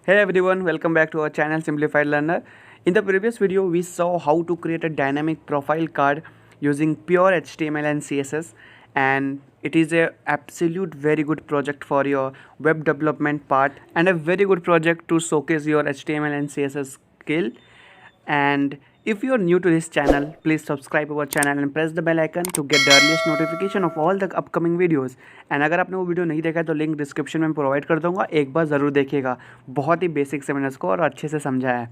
Hey everyone, welcome back to our channel Simplified Learner. In the previous video, we saw how to create a dynamic profile card using pure HTML and CSS, and it is a absolute very good project for your web development part and a very good project to showcase your HTML and CSS skill. And if you are new to this channel, please subscribe our channel and press the bell icon to get the earliest notification of all the upcoming videos. And अगर आपने वो video नहीं देखा है तो link description में provide कर दूंगा, एक बार ज़रूर देखिएगा। बहुत ही बेसिक से मैंने इसको और अच्छे से समझाया है।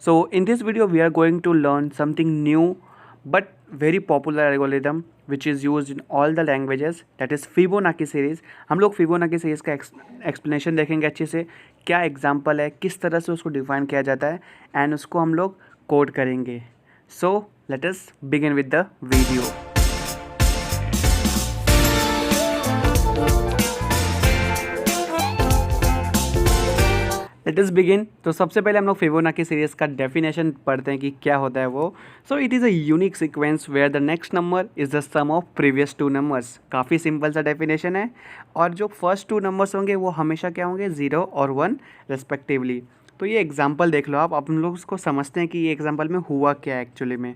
So in this video we are going to learn something new but very popular algorithm which is use in all the languages, that is Fibonacci series. हम लोग फिबोनाची सीरीज़ का एक्सप्लेनेशन देखेंगे अच्छे से, क्या एग्जाम्पल है, किस तरह से उसको डिफाइन किया जाता है, एंड उसको हम लोग कोड करेंगे। सो let us begin with the video. Let us begin. तो सबसे पहले हम लोग फिबोनाची सीरीज़ का डेफिनेशन पढ़ते हैं कि क्या होता है वो। So it is a unique sequence where the next number is the sum of previous two numbers. काफ़ी सिंपल सा डेफिनेशन है, और जो फर्स्ट टू नंबर्स होंगे वो हमेशा क्या होंगे, 0 और 1 रेस्पेक्टिवली। तो ये एग्जाम्पल देख लो आप, हम लोग उसको समझते हैं कि ये एग्जाम्पल में हुआ क्या है एक्चुअली में।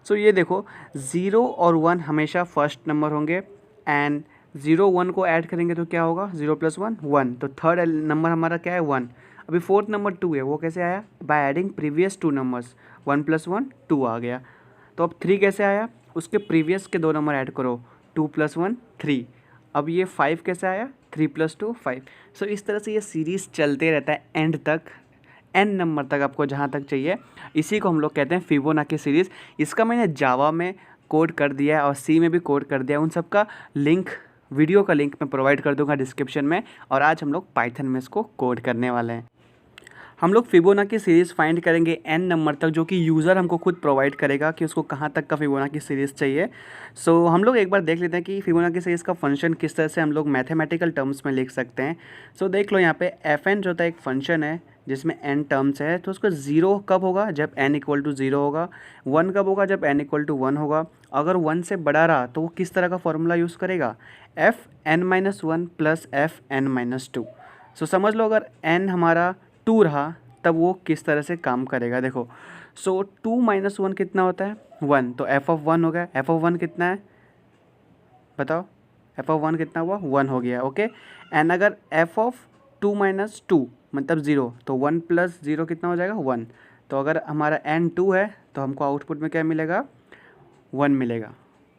सो ये देखो, 0 और 1 हमेशा फर्स्ट नंबर होंगे, एंड 0 1 को ऐड करेंगे तो क्या होगा, 0 + 1 1। तो थर्ड नंबर हमारा क्या है, 1। अभी फोर्थ नंबर 2 है, वो कैसे आया, by adding previous two numbers, 1 + 1 2 आ गया। तो अब 3 कैसे आया, उसके प्रीवियस के 2 नंबर ऐड करो, 2 + 1 3। अब ये 5 कैसे आया, 3 + 2 5। सो इस तरह से ये सीरीज़ चलते रहता है एंड तक, एन नंबर तक आपको जहाँ तक चाहिए। इसी को हम लोग कहते हैं फिबोनाची सीरीज़। इसका मैंने जावा में कोड कर दिया है और सी में भी कोड कर दिया है। उन सब का लिंक, वीडियो का लिंक मैं प्रोवाइड कर दूंगा डिस्क्रिप्शन में। और आज हम लोग पाइथन में इसको कोड करने वाले हैं। हम लोग फिबोनाची सीरीज़ फाइंड करेंगे एन नंबर तक, जो कि यूज़र हमको खुद प्रोवाइड करेगा कि उसको कहाँ तक का फिबोनाची सीरीज़ चाहिए। सो हम लोग एक बार देख लेते हैं कि फिबोनाची सीरीज़ का फंक्शन किस तरह से हम लोग मैथमेटिकल टर्म्स में लिख सकते हैं। सो देख लो यहाँ पे एफ एन जो होता है एक फंक्शन है जिसमें एन टर्म्स है। तो उसका 0 कब होगा, जब n = 0 होगा। 1 कब होगा, जब n = 1 होगा। अगर 1 से बड़ा रहा तो वो किस तरह का फॉर्मूला यूज़ करेगा, fn-1 + fn-2। सो समझ लो, अगर n हमारा 2 रहा तब वो किस तरह से काम करेगा। देखो, सो 2 - 1 कितना होता है, 1। तो f(1) हो गया। f(1) कितना है बताओ, f(1) कितना हुआ, 1 हो गया। ओके, एंड अगर f(2 - 2) मतलब 0, तो 1 + 0 कितना हो जाएगा, 1। तो अगर हमारा n 2 है तो हमको आउटपुट में क्या मिलेगा, 1 मिलेगा।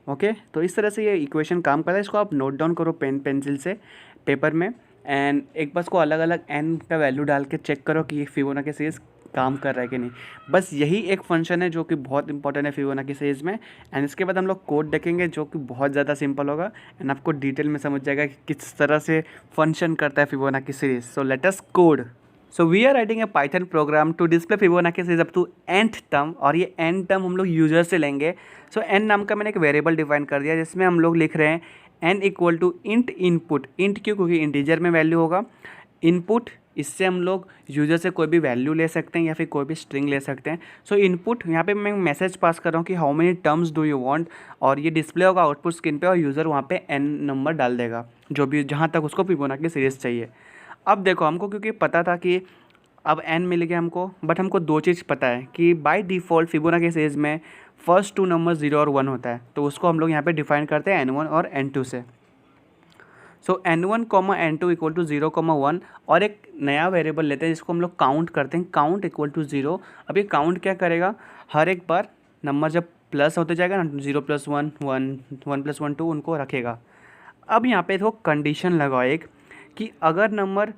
ओके, तो इस तरह से ये इक्वेशन काम करता है। इसको आप नोट डाउन करो पेन पेंसिल से पेपर में, एंड एक बार को अलग अलग n का वैल्यू डाल के चेक करो कि ये फिबोनाची सीरीज़ काम कर रहा है कि नहीं। बस यही एक फंक्शन है जो कि बहुत इंपॉर्टेंट है फिबोनाची सीरीज़ में। एंड इसके बाद हम लोग कोड देखेंगे जो कि बहुत ज़्यादा सिंपल होगा, एंड आपको डिटेल में समझ जाएगा कि किस तरह से फंक्शन करता है Fibonacci series. So let us code. So we are writing a Python program to display Fibonacci series up to nth term, और ये n टर्म हम लोग यूजर से लेंगे। सो n नाम का मैंने एक वेरिएबल डिफाइन कर दिया जिसमें हम लोग लिख रहे हैं n = int इनपुट। इंट क्यों, क्योंकि इंटीजर में वैल्यू होगा। इनपुट, इससे हम लोग यूज़र से कोई भी वैल्यू ले सकते हैं या फिर कोई भी स्ट्रिंग ले सकते हैं। सो इनपुट, यहाँ पे मैं मैसेज पास कर रहा हूँ कि how many terms do you want, और ये डिस्प्ले होगा आउटपुट स्क्रीन पे, और यूज़र वहाँ पे n नंबर डाल देगा जो भी, जहाँ तक उसको फिबोनाची सीरीज़ चाहिए। अब देखो, हमको क्योंकि पता था कि अब n मिल गया हमको, बट हमको दो चीज़ पता है कि बाय डिफ़ॉल्ट फिबोनाची सीरीज़ में फर्स्ट टू नंबर 0 और 1 होता है। तो उसको हम लोग यहाँ पे डिफाइन करते हैं n1 और n2 से। सो n1, n2 = 0, 1, और एक नया वेरिएबल लेते हैं जिसको हम लोग काउंट करते हैं, काउंट = 0। अब ये काउंट क्या करेगा, हर एक बार नंबर जब प्लस होते जाएगा ना, 0 + 1 1, 1 + 1 2, उनको रखेगा। अब यहाँ पे देखो कंडीशन लगाओ एक, कि अगर नंबर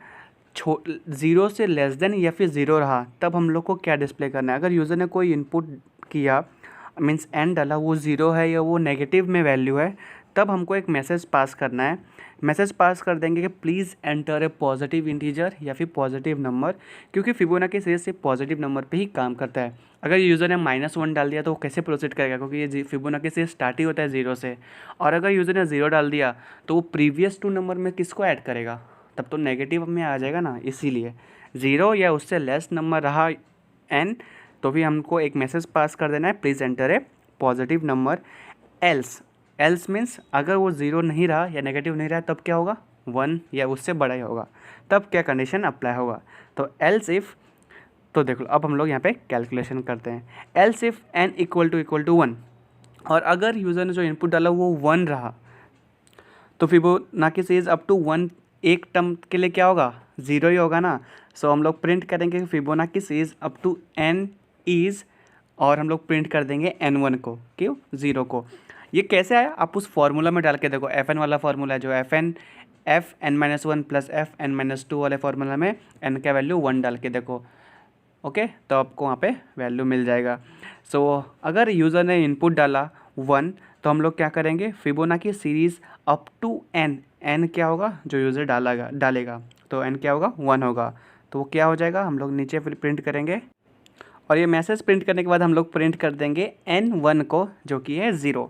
0 से लेस देन या फिर 0 रहा तब हम लोग को क्या डिस्प्ले करना है। अगर यूज़र ने कोई इनपुट किया, मीन्स n डाला, वो 0 है या वो नेगेटिव में वैल्यू है, तब हमको एक मैसेज पास करना है। मैसेज पास कर देंगे कि please enter a positive integer या फिर पॉजिटिव नंबर, क्योंकि फिबोनाची सीरीज़ सिर्फ पॉजिटिव नंबर पे ही काम करता है। अगर यूज़र ने -1 डाल दिया तो वो कैसे प्रोसीड करेगा, क्योंकि ये फिबोनाची सीरीज़ स्टार्ट ही होता है 0 से। और अगर यूज़र ने 0 डाल दिया तो वो प्रीवियस टू नंबर में किसको ऐड करेगा, तब तो नेगेटिव में आ जाएगा ना। इसीलिए 0 या उससे लेस नंबर रहा n, तो भी हमको एक मैसेज पास कर देना है, please enter a positive number. Else means अगर वो 0 नहीं रहा या नेगेटिव नहीं रहा तब क्या होगा, 1 या उससे बड़ा ही होगा, तब क्या कंडीशन अप्लाई होगा। तो एल्स इफ़, तो देखो अब हम लोग यहाँ पे कैलकुलेशन करते हैं। Else if n equal to 1, और अगर यूज़र ने जो इनपुट डाला वो 1 रहा, तो फिबोनाची सीरीज अप टू 1 एक टर्म के लिए क्या होगा, 0 ही होगा ना। सो हम लोग प्रिंट करेंगे Fibonacci series up to n is, और हम लोग प्रिंट कर देंगे n1 को, क्यों, 0 को। ये कैसे आया, आप उस फार्मूला में डाल के देखो, fn वाला फार्मूला है जो fn-1 प्लस fn-2 वाले फार्मूला में n का वैल्यू 1 डाल के देखो, ओके, तो आपको वहाँ पे वैल्यू मिल जाएगा। सो अगर यूज़र ने इनपुट डाला 1, तो हम लोग क्या करेंगे, Fibonacci series up to n क्या होगा, जो यूज़र डालेगा तो n क्या होगा, 1 होगा। तो वो क्या हो जाएगा, हम लोग नीचे फिर प्रिंट करेंगे, और ये मैसेज प्रिंट करने के बाद हम लोग प्रिंट कर देंगे n1 को, जो कि है 0।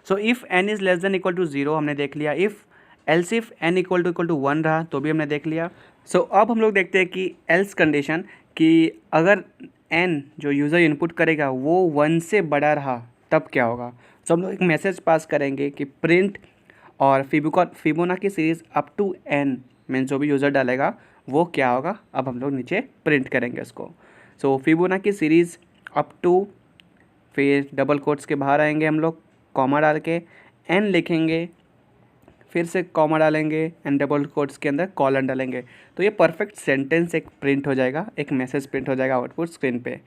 So if n is less than equal to 0 हमने देख लिया, if else if n equal to 1 रहा तो भी हमने देख लिया। सो अब हम लोग देखते हैं कि एल्स कंडीशन, कि अगर n जो यूज़र इनपुट करेगा वो 1 से बड़ा रहा तब क्या होगा। सो हम लोग एक मैसेज पास करेंगे कि प्रिंट और Fibonacci series up to n means जो भी यूज़र डालेगा वो क्या होगा, अब हम लोग नीचे प्रिंट करेंगे उसको। सो फिबोनाची सीरीज़ अप टू, फिर डबल कोट्स के बाहर आएंगे हम लोग, कॉमा डाल के n लिखेंगे, फिर से कॉमा डालेंगे एंड डबल कोट्स के अंदर कॉलन डालेंगे, तो ये परफेक्ट सेंटेंस एक प्रिंट हो जाएगा, एक मैसेज प्रिंट हो जाएगा आउटपुट स्क्रीन पे।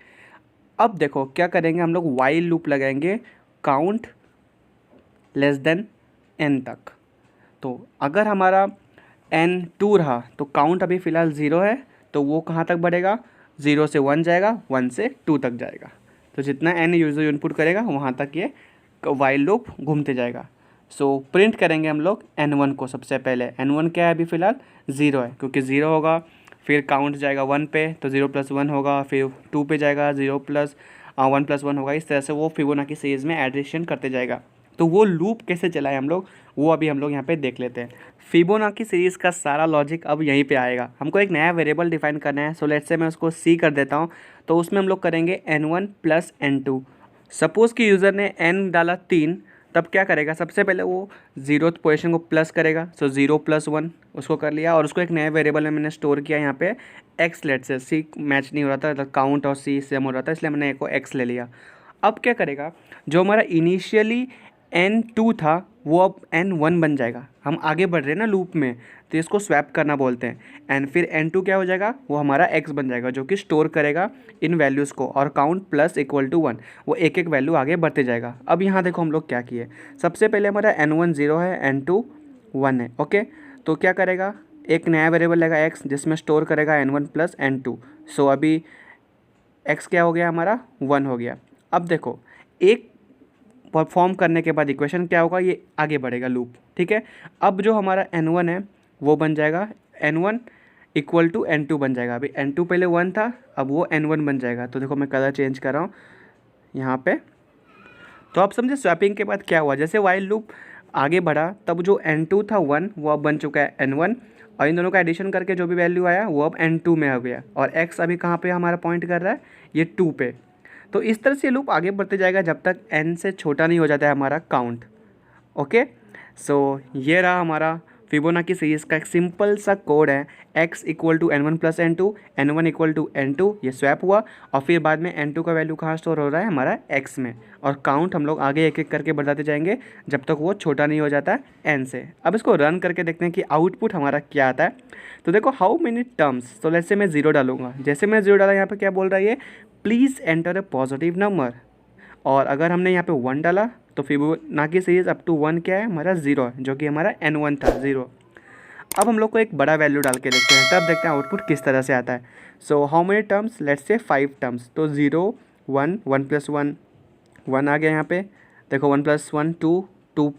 अब देखो क्या करेंगे, हम लोग वाइल लूप लगाएंगे काउंट लेस देन n तक। तो अगर हमारा n 2 रहा तो काउंट अभी फ़िलहाल 0 है, तो वो कहाँ तक बढ़ेगा, 0 से 1 जाएगा, 1 से 2 तक जाएगा। तो जितना n यूज़र इनपुट करेगा वहाँ तक ये वाइल लूप घूमते जाएगा। सो प्रिंट करेंगे हम लोग n1 को, सबसे पहले n1 क्या है, अभी फ़िलहाल 0 है, क्योंकि 0 होगा, फिर काउंट जाएगा 1 पे तो 0 + 1 होगा, फिर 2 पे जाएगा 0 + 1 + 1 होगा, इस तरह से वो फिबोनाची सीरीज़ में एडिशन करते जाएगा। तो वो लूप कैसे चलाए हम लोग, वो अभी हम लोग यहाँ पे देख लेते हैं। फिबोनाची सीरीज़ का सारा लॉजिक अब यहीं पे आएगा। हमको एक नया वेरिएबल डिफाइन करना है, सो लेट्स से मैं उसको c कर देता हूँ। तो उसमें हम लोग करेंगे n1 + n2। सपोज़ कि यूज़र ने n डाला 3, तब क्या करेगा, सबसे पहले वो 0th पोजीशन को प्लस करेगा। सो 0 + 1 उसको कर लिया, और उसको एक नए वेरिएबल में मैंने स्टोर किया यहाँ पे x, लेट से c मैच नहीं हो रहा था, मतलब काउंट और c सेम हो रहा था, इसलिए मैंने एक को x ले लिया। अब क्या करेगा, जो हमारा इनिशियली n2 था वो अब n1 बन जाएगा। हम आगे बढ़ रहे हैं ना लूप में, तो इसको स्वैप करना बोलते हैं। एंड फिर n2 क्या हो जाएगा, वो हमारा x बन जाएगा, जो कि स्टोर करेगा इन वैल्यूज़ को, और काउंट प्लस इक्वल टू 1, वो एक एक वैल्यू आगे बढ़ते जाएगा। अब यहाँ देखो हम लोग क्या किए, सबसे पहले हमारा n1 0 है, n2 1 है, ओके। तो क्या करेगा, एक नया वेरिएबल लेगा x, जिसमें स्टोर करेगा n1 + n2। सो अभी x क्या हो गया, हमारा 1 हो गया। अब देखो एक परफॉर्म करने के बाद इक्वेशन क्या होगा, ये आगे बढ़ेगा लूप, ठीक है। अब जो हमारा n1 है वो बन जाएगा n1 = n2 बन जाएगा। अभी n2 पहले 1 था, अब वो n1 बन जाएगा। तो देखो मैं कलर चेंज कर रहा हूँ यहाँ पे। तो आप समझे स्वैपिंग के बाद क्या हुआ, जैसे वाइल लूप आगे बढ़ा तब जो n2 था 1, वो अब बन चुका है n1, और इन दोनों का एडिशन करके जो भी वैल्यू आया वो अब n2 में हो गया, और x अभी कहाँ पे हमारा पॉइंट कर रहा है, ये 2 पे। तो इस तरह से ये लूप आगे बढ़ते जाएगा जब तक n से छोटा नहीं हो जाता है हमारा काउंट, ओके। सो ये रहा हमारा फिबोनाची सीरीज़ का एक सिंपल सा कोड है, x = n1 + n2, n1 = n2, ये स्वैप हुआ, और फिर बाद में n2 का वैल्यू कहाँ स्टोर हो रहा है, हमारा x में, और काउंट हम लोग आगे एक एक करके बढ़ाते जाएंगे जब तक वो छोटा नहीं हो जाता है n से। अब इसको रन करके देखते हैं कि आउटपुट हमारा क्या आता है। तो देखो हाउ मेनी टर्म्स, तो लेट्स से मैं 0 डालूंगा, जैसे मैं 0 डाला यहाँ पर क्या बोल रहा है ये, please enter a positive number. और अगर हमने यहाँ पे 1 डाला तो फिबोनाची सीरीज़ अप टू 1 क्या है, हमारा 0 है, जो कि हमारा n1 था 0। अब हम लोग को एक बड़ा वैल्यू डाल के देखते हैं, तब देखते हैं आउटपुट किस तरह से आता है। So how many terms, let's say 5 terms. तो 0 1 1 + 1 1 आ गया यहाँ पे, देखो 1 + 1 2 2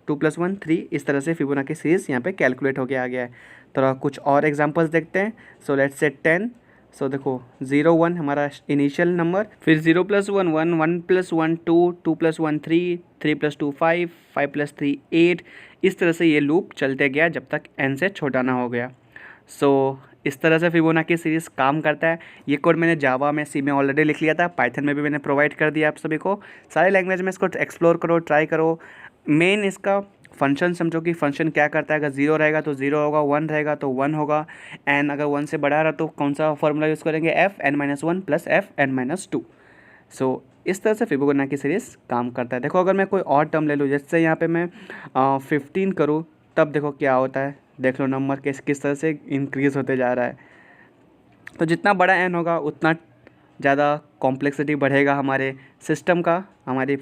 2 + 1 3, इस तरह से फिबोनाची सीरीज़ यहाँ पे कैलकुलेट होके आ गया है। तो कुछ और एग्जांपल्स देखते हैं। So let's say 10। सो देखो 0 1 हमारा इनिशियल नंबर, फिर 0 + 1 1 1 + 1 2 2 + 1 3 3 + 2 5 5 + 3 8, इस तरह से ये लूप चलते गया जब तक n से छोटा ना हो गया। सो इस तरह से फिबोनाची सीरीज़ काम करता है। ये कोड मैंने जावा में, सी में ऑलरेडी लिख लिया था, पाइथन में भी मैंने प्रोवाइड कर दिया आप सभी को। सारे लैंग्वेज में इसको एक्सप्लोर करो, ट्राई करो। मेन इसका फंक्शन समझो कि फंक्शन क्या करता है, अगर 0 रहेगा तो 0 होगा, 1 रहेगा तो 1 होगा, एन अगर 1 से बड़ा रहा तो कौन सा फॉर्मूला यूज़ करेंगे, fn-1 प्लस fn-2। सो इस तरह से फिबोनाची सीरीज़ काम करता है। देखो अगर मैं कोई और टर्म ले लूँ, जैसे यहाँ पे मैं 15 करूँ, तब देखो क्या होता है, देख लो नंबर किस तरह से इंक्रीज़ होते जा रहा है। तो जितना बड़ा एन होगा उतना ज़्यादा कॉम्प्लेक्सिटी बढ़ेगा हमारे सिस्टम का, हमारे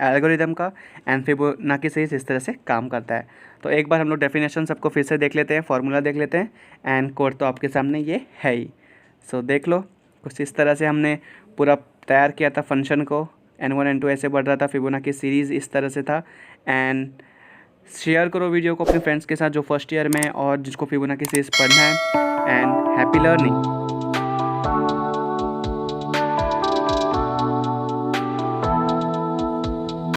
एल्गोरिदम का, एंड फिबोनाची सीरीज़ इस तरह से काम करता है। तो एक बार हम लोग डेफिनेशन सबको फिर से देख लेते हैं, फार्मूला देख लेते हैं, एंड कोड तो आपके सामने ये है ही। सो देख लो कुछ इस तरह से हमने पूरा तैयार किया था फंक्शन को, n1 n2 ऐसे बढ़ रहा था, फिबोनाची सीरीज़ इस तरह से था। एंड शेयर करो वीडियो को अपने फ्रेंड्स के साथ जो फर्स्ट ईयर में है और जिसको फिबोनाची सीरीज़ पढ़ना है, एंड हैप्पी लर्निंग।